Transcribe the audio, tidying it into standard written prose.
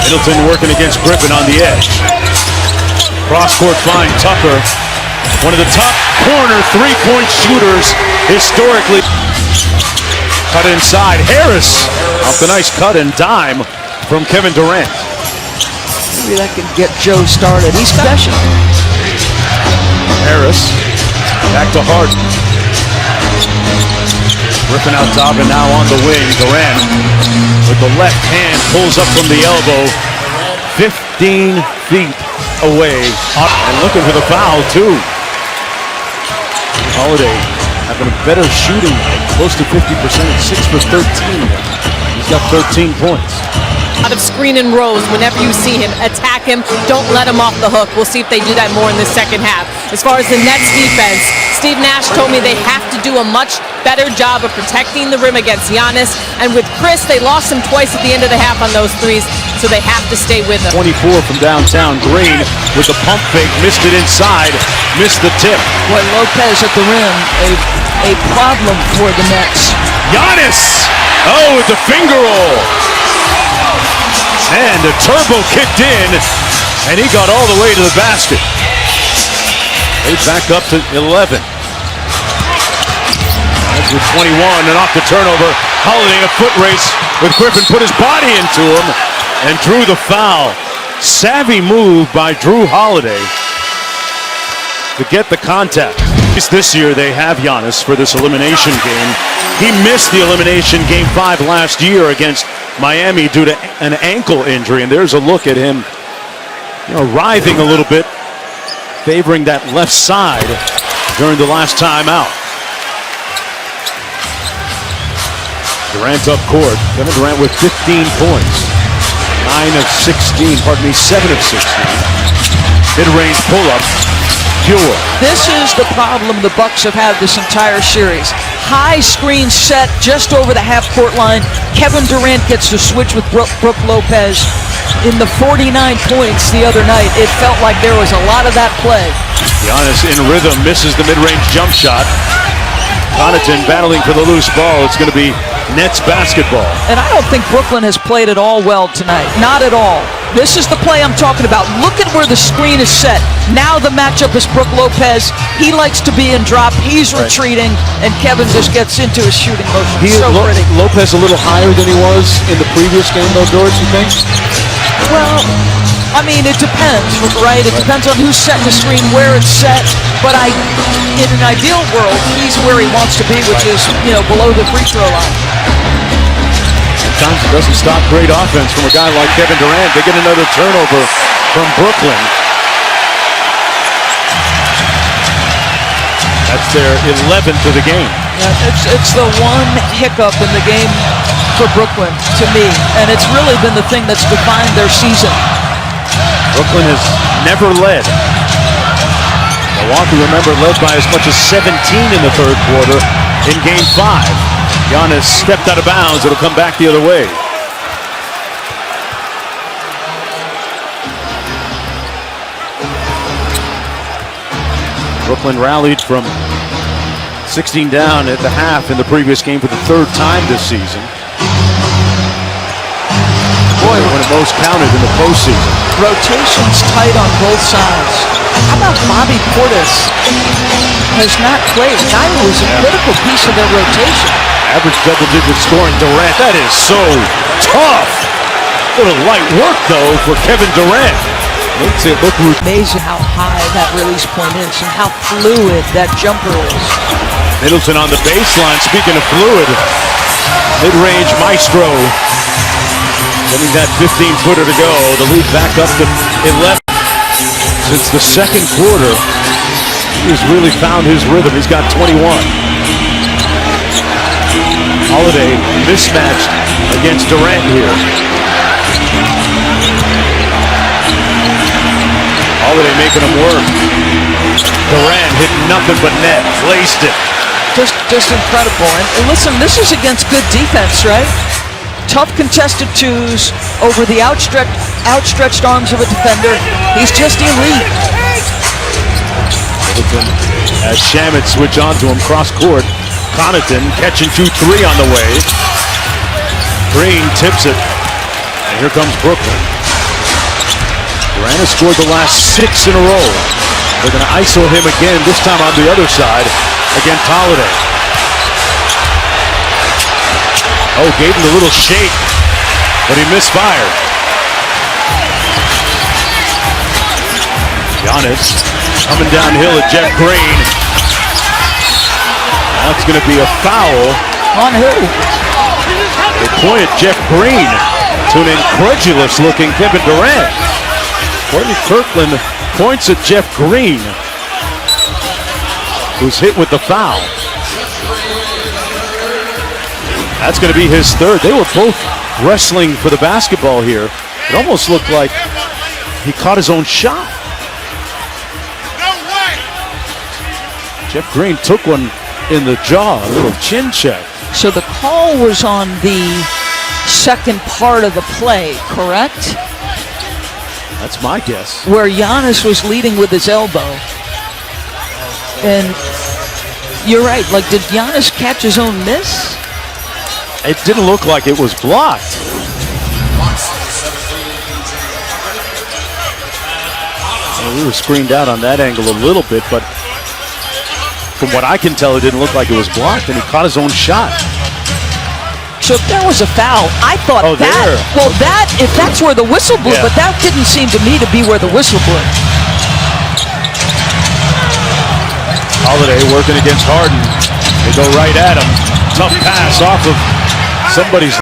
Middleton working against Griffin on the edge. Cross-court find, Tucker. One of the top corner three-point shooters historically. Cut inside, Harris off the nice cut and dime from Kevin Durant. Maybe that can get Joe started. He's possession. Harris back to Harden. Griffin out top and now on the wing. Durant with the left hand pulls up from the elbow. 15 feet away. And looking for the foul too. Holiday having a better shooting night, close to 50%, 6 for 13. He's got 13 points. Out of screen and rows whenever you see him, attack him, don't let him off the hook. We'll see if they do that more in the second half. As far as the Nets defense, Steve Nash told me they have to do a much better job of protecting the rim against Giannis. And with Chris, they lost him twice at the end of the half on those threes, so they have to stay with him. 24 from downtown. Green with the pump fake, missed it inside, missed the tip. Boy, Lopez at the rim, a problem for the Nets. Giannis! Oh, with the finger roll. And a turbo kicked in, and he got all the way to the basket. They back up to 11. That's with 21, and off the turnover. Holiday in a foot race with Griffin, put his body into him, and drew the foul. Savvy move by Drew Holiday to get the contact. This year they have Giannis for this elimination game. He missed the elimination game 5 last year against Miami due to an ankle injury, and there's a look at him, writhing a little bit, favoring that left side during the last time out. Durant up court. Kevin Durant with 15 points. 7 of 16. Mid-range pull-up. Pure. This is the problem the Bucks have had this entire series. High screen set just over the half-court line. Kevin Durant gets to switch with Brook Lopez. In the 49 points the other night, it felt like there was a lot of that play. Giannis in rhythm, misses the mid-range jump shot. Connaughton battling for the loose ball. It's going to be Nets basketball. And I don't think Brooklyn has played at all well tonight. Not at all. This is the play I'm talking about. Look at where the screen is set. Now the matchup is Brook Lopez. He likes to be in drop. He's retreating, and Kevin just gets into his shooting motion. Pretty. Lopez a little higher than he was in the previous game, though, George, you think? Well, I mean, it depends, right? It depends on who's setting the screen, where it's set. But in an ideal world, he's where he wants to be, which is, below the free throw line. Sometimes it doesn't stop great offense from a guy like Kevin Durant. They get another turnover from Brooklyn. That's their 11th of the game. Yeah, it's the one hiccup in the game for Brooklyn, to me. And it's really been the thing that's defined their season. Brooklyn has never led. Milwaukee, remember, led by as much as 17 in the third quarter in Game 5. Giannis stepped out of bounds. It'll come back the other way. Brooklyn rallied from 16 down at the half in the previous game for the third time this season. Boy, when it most counted in the postseason. Rotations tight on both sides. How about Bobby Portis? Has not played. Guy was a critical piece of their rotation. Average double-digit scoring Durant. That is so tough. Little light work, though, for Kevin Durant. Makes it look amazing how high that release point is and how fluid that jumper is. Middleton on the baseline. Speaking of fluid, mid-range maestro. Getting that 15-footer to go. The lead back up to 11. Since the second quarter, he's really found his rhythm. He's got 21. Holiday mismatched against Durant here. Holiday making him work. Durant hit nothing but net, laced it. Just incredible. And listen, this is against good defense, right? Tough contested twos over the outstretched arms of a defender. He's just elite. As Shamet switch on to him cross court. Connaughton catching 2-3 on the way. Green tips it. And here comes Brooklyn. Durant has scored the last 6 in a row. They're going to ISO him again, this time on the other side against Holiday. Oh, gave him a little shake, but he misfired. Giannis coming downhill at Jeff Green. That's going to be a foul. On who? They point at Jeff Green to an incredulous-looking Kevin Durant. Courtney Kirkland points at Jeff Green, who's hit with the foul. That's going to be his third. They were both wrestling for the basketball here. It almost looked like he caught his own shot. Jeff Green took one in the jaw, a little chin check. So the call was on the second part of the play, correct? That's my guess. Where Giannis was leading with his elbow. And you're right, like, did Giannis catch his own miss? It didn't look like it was blocked. Well, we were screened out on that angle a little bit, but from what I can tell, it didn't look like it was blocked, and he caught his own shot. So if that was a foul, I thought if that's where the whistle blew, but that didn't seem to me to be where the whistle blew. Holiday working against Harden. They go right at him. Tough pass off of somebody's